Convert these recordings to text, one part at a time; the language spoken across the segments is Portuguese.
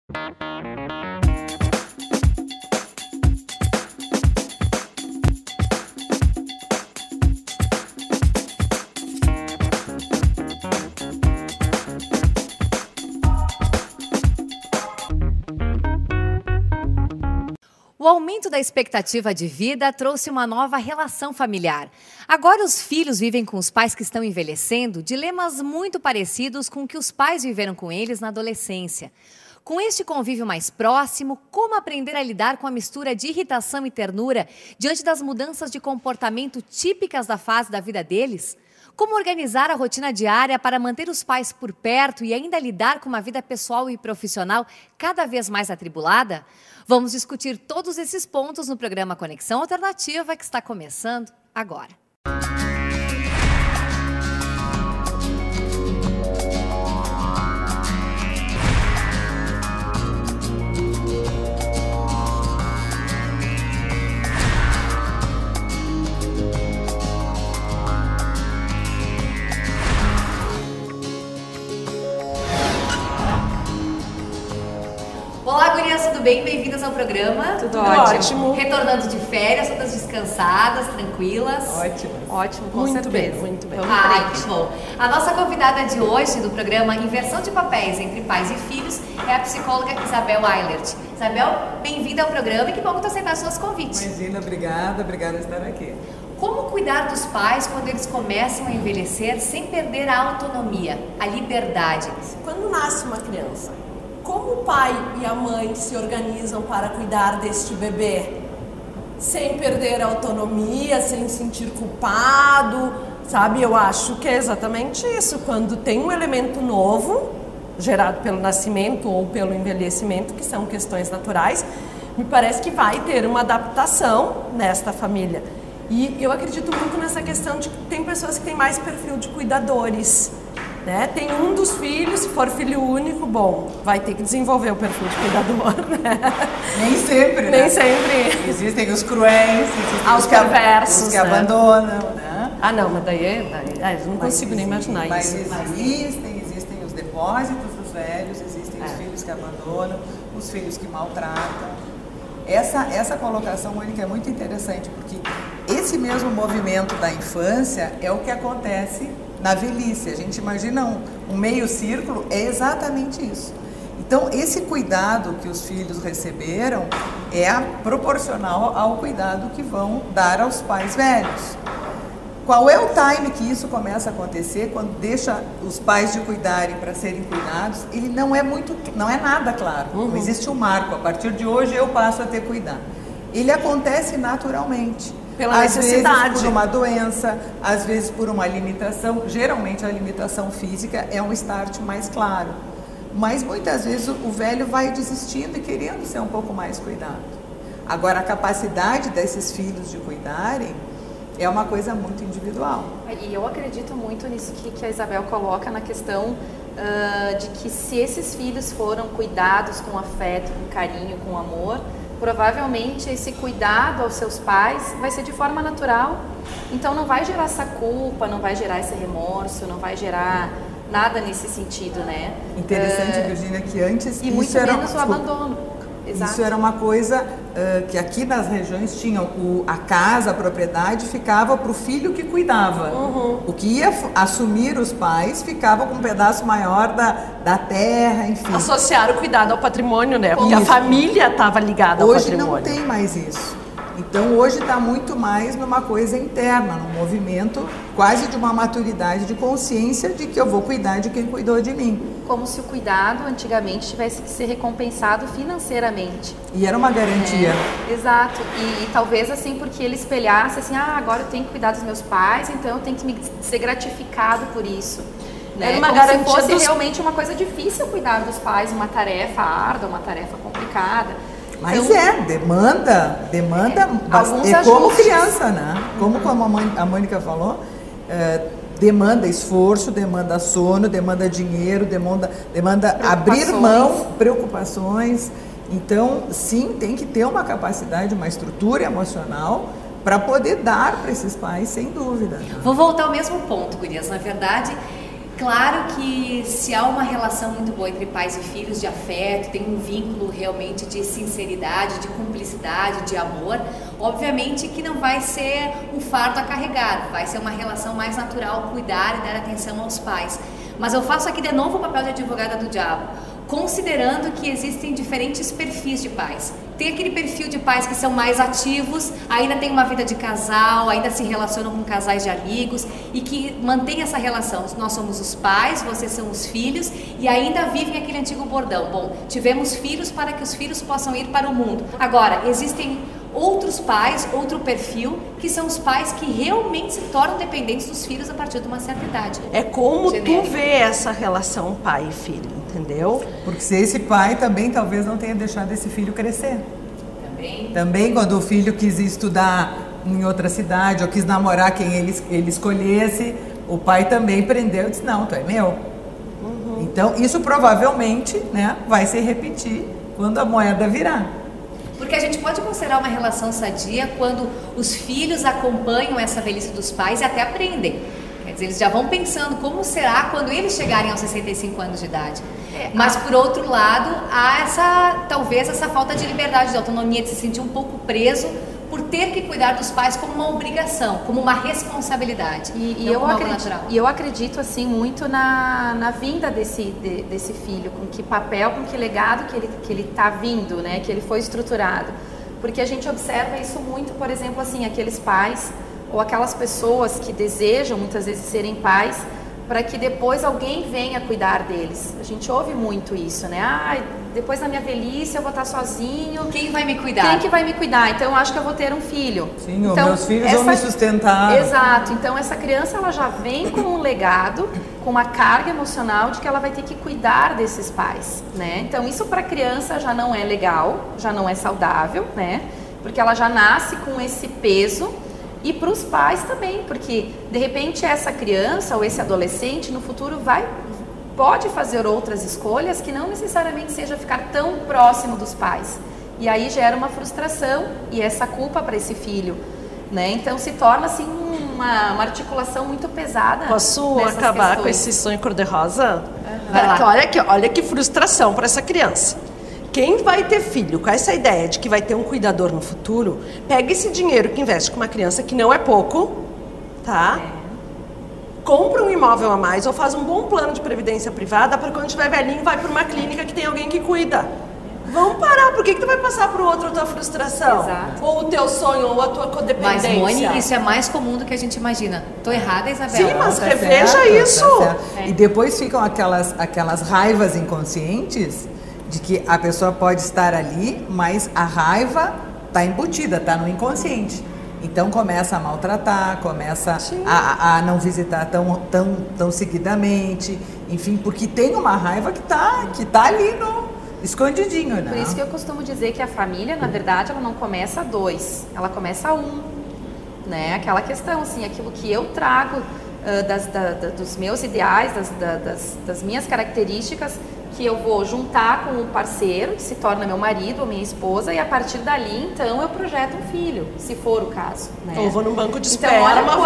O aumento da expectativa de vida trouxe uma nova relação familiar. Agora os filhos vivem com os pais que estão envelhecendo dilemas muito parecidos com o que os pais viveram com eles na adolescência. Com este convívio mais próximo, como aprender a lidar com a mistura de irritação e ternura diante das mudanças de comportamento típicas da fase da vida deles? Como organizar a rotina diária para manter os pais por perto e ainda lidar com uma vida pessoal e profissional cada vez mais atribulada? Vamos discutir todos esses pontos no programa Conexão Alternativa, que está começando agora. Olá, gurias, tudo bem? Bem-vindas ao programa. Tudo ótimo. Retornando de férias, todas descansadas, tranquilas. Ótimo, com muito certeza. Bem, muito bem. Que bom. A nossa convidada de hoje do programa Inversão de Papéis entre Pais e Filhos é a psicóloga Isabel Eilert. Isabel, bem-vinda ao programa e que bom que tu aceitaste nossos convites. Imagina, obrigada por estar aqui. Como cuidar dos pais quando eles começam a envelhecer sem perder a autonomia, a liberdade? Quando nasce uma criança, como o pai e a mãe se organizam para cuidar deste bebê? Sem perder a autonomia, sem sentir culpado, sabe? Eu acho que é exatamente isso. Quando tem um elemento novo, gerado pelo nascimento ou pelo envelhecimento, que são questões naturais, me parece que vai ter uma adaptação nesta família. E eu acredito muito nessa questão de que tem pessoas que têm mais perfil de cuidadores. Né? Tem um dos filhos, se for filho único, bom, vai ter que desenvolver o perfil de cuidador, né? Nem sempre, né? Nem sempre. Existem os cruéis, existem os perversos, os que né? abandonam, né? Ah, não, mas daí eu não consigo nem imaginar mas isso. Existem os depósitos dos velhos, existem os filhos que abandonam, os filhos que maltratam. Essa colocação, Mônica, é muito interessante, porque esse mesmo movimento da infância é o que acontece na velhice. A gente imagina um meio círculo, é exatamente isso. Então, esse cuidado que os filhos receberam é proporcional ao cuidado que vão dar aos pais velhos. Qual é o time que isso começa a acontecer quando deixa os pais de cuidarem para serem cuidados? Ele não é nada claro. Não existe um marco. A partir de hoje eu passo a ter cuidado. Ele acontece naturalmente. Pela necessidade. Às vezes por uma doença, às vezes por uma limitação. Geralmente a limitação física é um start mais claro. Mas muitas vezes o velho vai desistindo e querendo ser um pouco mais cuidado. Agora, a capacidade desses filhos de cuidarem é uma coisa muito individual. E eu acredito muito nisso que a Isabel coloca na questão de que se esses filhos foram cuidados com afeto, com carinho, com amor, provavelmente esse cuidado aos seus pais vai ser de forma natural. Então não vai gerar essa culpa, não vai gerar esse remorso, não vai gerar nada nesse sentido, né? Interessante, Virgínia, que antes e muito menos o abandono. Exato. Isso era uma coisa que aqui nas regiões tinham a casa, a propriedade ficava para o filho que cuidava. O que ia assumir os pais ficava com um pedaço maior da terra, enfim. Associar o cuidado ao patrimônio, né? Porque a família estava ligada ao patrimônio. Hoje não tem mais isso. Então hoje está muito mais numa coisa interna, num movimento quase de uma maturidade de consciência de que eu vou cuidar de quem cuidou de mim. Como se o cuidado antigamente tivesse que ser recompensado financeiramente. E era uma garantia. Exato. E talvez assim, porque ele espelhasse assim, agora eu tenho que cuidar dos meus pais, então eu tenho que ser gratificado por isso. Né? Era uma como garantia se fosse realmente uma coisa difícil cuidar dos pais, uma tarefa árdua, uma tarefa complicada. Mas então, demanda alguns é como ajustes. criança, né? Como a Mônica falou, demanda esforço, demanda sono, demanda dinheiro, demanda abrir mão, preocupações. Então, sim, tem que ter uma capacidade, uma estrutura emocional para poder dar para esses pais, sem dúvida. Vou voltar ao mesmo ponto, gurias. Na verdade, Claro que se há uma relação muito boa entre pais e filhos, de afeto, tem um vínculo realmente de sinceridade, de cumplicidade, de amor, obviamente que não vai ser um fardo a carregar, vai ser uma relação mais natural, cuidar e dar atenção aos pais. Mas eu faço aqui de novo o papel de advogada do diabo, considerando que existem diferentes perfis de pais. Tem aquele perfil de pais que são mais ativos, ainda tem uma vida de casal, ainda se relacionam com casais de amigos e que mantém essa relação. Nós somos os pais, vocês são os filhos e ainda vivem aquele antigo bordão. Bom, tivemos filhos para que os filhos possam ir para o mundo. Agora, existem outros pais, outro perfil, que são os pais que realmente se tornam dependentes dos filhos a partir de uma certa idade. É como tu vê essa relação pai e filho, entendeu? Porque se esse pai também talvez não tenha deixado esse filho crescer. Também quando o filho quis estudar em outra cidade ou quis namorar quem ele escolhesse, o pai também prendeu e disse, não, tu é meu. Então isso provavelmente, né, vai se repetir quando a moeda virar. Porque a gente pode considerar uma relação sadia quando os filhos acompanham essa velhice dos pais e até aprendem. Quer dizer, eles já vão pensando como será quando eles chegarem aos 65 anos de idade. Mas, por outro lado, há talvez essa falta de liberdade, de autonomia, de se sentir um pouco preso por ter que cuidar dos pais como uma obrigação, como uma responsabilidade. E eu acredito assim muito na vinda desse filho, com que papel, com que legado que ele está vindo, né? Que ele foi estruturado. Porque a gente observa isso muito, por exemplo, assim, aqueles pais ou aquelas pessoas que desejam muitas vezes serem pais para que depois alguém venha cuidar deles. A gente ouve muito isso, né? Ah, depois da minha velhice eu vou estar sozinho. Quem vai me cuidar? Quem que vai me cuidar? Então eu acho que eu vou ter um filho. Sim, então, meus filhos vão me sustentar. Exato. Então essa criança ela já vem com um legado, com uma carga emocional de que ela vai ter que cuidar desses pais, né? Então isso para a criança já não é legal, já não é saudável, né? Porque ela já nasce com esse peso. E para os pais também, porque de repente essa criança ou esse adolescente no futuro pode fazer outras escolhas que não necessariamente seja ficar tão próximo dos pais. E aí gera uma frustração e essa culpa para esse filho, né? Então se torna assim uma articulação muito pesada. Posso acabar questões. com esse sonho cor-de-rosa? Uhum. Olha que frustração para essa criança. Quem vai ter filho com essa ideia de que vai ter um cuidador no futuro, pega esse dinheiro que investe com uma criança, que não é pouco, tá? Compra um imóvel a mais ou faz um bom plano de previdência privada para quando estiver velhinho vai para uma clínica que tem alguém que cuida. Vamos parar, por que tu vai passar para o outro a tua frustração? Exato. Ou o teu sonho, ou a tua codependência? Mas, Moni, isso é mais comum do que a gente imagina. Tô errada, Isabela? Sim, mas Tá reveja certo, isso. tá certo. E depois ficam aquelas raivas inconscientes de que a pessoa pode estar ali, mas a raiva está embutida, está no inconsciente. Então começa a maltratar, começa a não visitar tão seguidamente, enfim, porque tem uma raiva que tá ali escondidinho, né? Por isso que eu costumo dizer que a família, na verdade, ela não começa a 2, ela começa a 1, né? Aquela questão, assim, aquilo que eu trago dos meus ideais, das minhas características, que eu vou juntar com o parceiro, que se torna meu marido ou minha esposa, e a partir dali, então, eu projeto um filho, se for o caso. Né? Ou vou num banco de Então, esperma,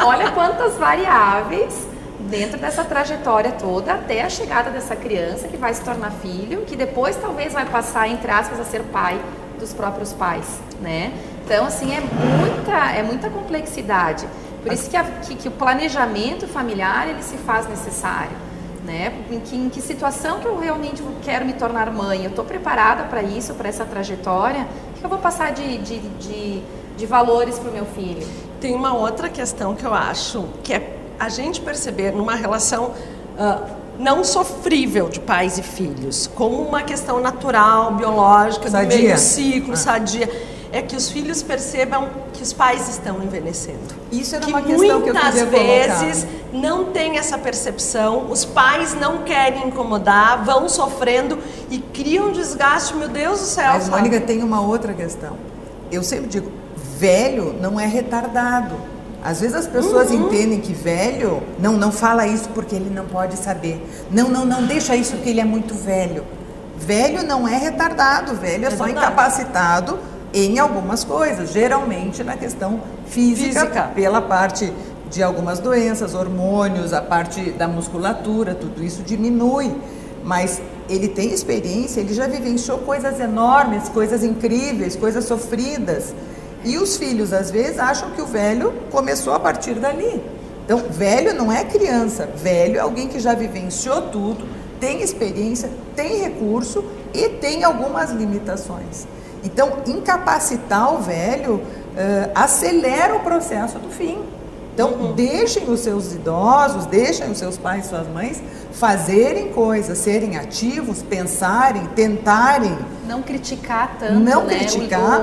olha quantas variáveis dentro dessa trajetória toda, até a chegada dessa criança, que vai se tornar filho, que depois talvez vai passar, entre aspas, a ser pai dos próprios pais, né? Então, assim, é muita complexidade. Por isso que o planejamento familiar, ele se faz necessário. Né? Em que situação que eu realmente quero me tornar mãe? Eu estou preparada para isso, para essa trajetória? O que eu vou passar de valores para o meu filho? Tem uma outra questão que eu acho, que é a gente perceber numa relação não sofrível de pais e filhos, como uma questão natural, biológica, do meio ciclo, sadia. É que os filhos percebam que os pais estão envelhecendo. Isso era uma questão que eu queria colocar. Muitas vezes não tem essa percepção, os pais não querem incomodar, vão sofrendo e criam um desgaste, meu Deus do céu. Mas, Mônica, tem uma outra questão. Eu sempre digo, velho não é retardado. Às vezes as pessoas entendem que velho, não fala isso porque ele não pode saber. Não deixa isso porque ele é muito velho. Velho não é retardado, velho é só incapacitado em algumas coisas, geralmente na questão física. Pela parte de algumas doenças, hormônios, a parte da musculatura, tudo isso diminui. Mas ele tem experiência, ele já vivenciou coisas enormes, coisas incríveis, coisas sofridas. E os filhos, às vezes, acham que o velho começou a partir dali. Então, velho não é criança, velho é alguém que já vivenciou tudo, tem experiência, tem recurso e tem algumas limitações. Então, incapacitar o velho acelera o processo do fim. Então, deixem os seus idosos, deixem os seus pais e suas mães fazerem coisas, serem ativos, pensarem, tentarem. Não criticar tanto, não né? criticar.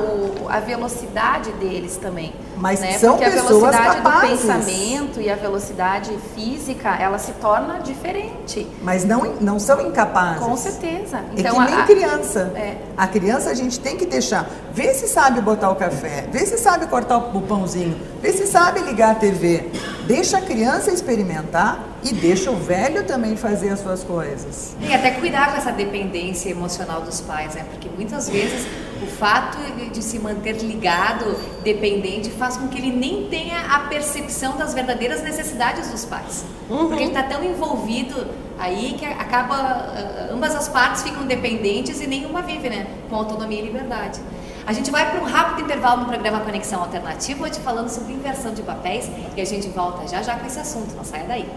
A velocidade deles também. Mas né? são Porque pessoas a velocidade capazes. do pensamento e a velocidade física, ela se torna diferente. Mas não são incapazes. Com certeza. Então, é que nem criança. A criança a gente tem que deixar. Vê se sabe botar o café, vê se sabe cortar o pãozinho, vê se sabe ligar a TV. Deixa a criança experimentar e deixa o velho também fazer as suas coisas. E até cuidar com essa dependência emocional dos pais, né? Porque muitas vezes o fato de se manter ligado, dependente, faz com que ele nem tenha a percepção das verdadeiras necessidades dos pais. Porque ele está tão envolvido aí que acaba, ambas as partes ficam dependentes e nenhuma vive, né? Com autonomia e liberdade. A gente vai para um rápido intervalo no programa Conexão Alternativa, hoje falando sobre inversão de papéis, e a gente volta já já com esse assunto, não saia daí.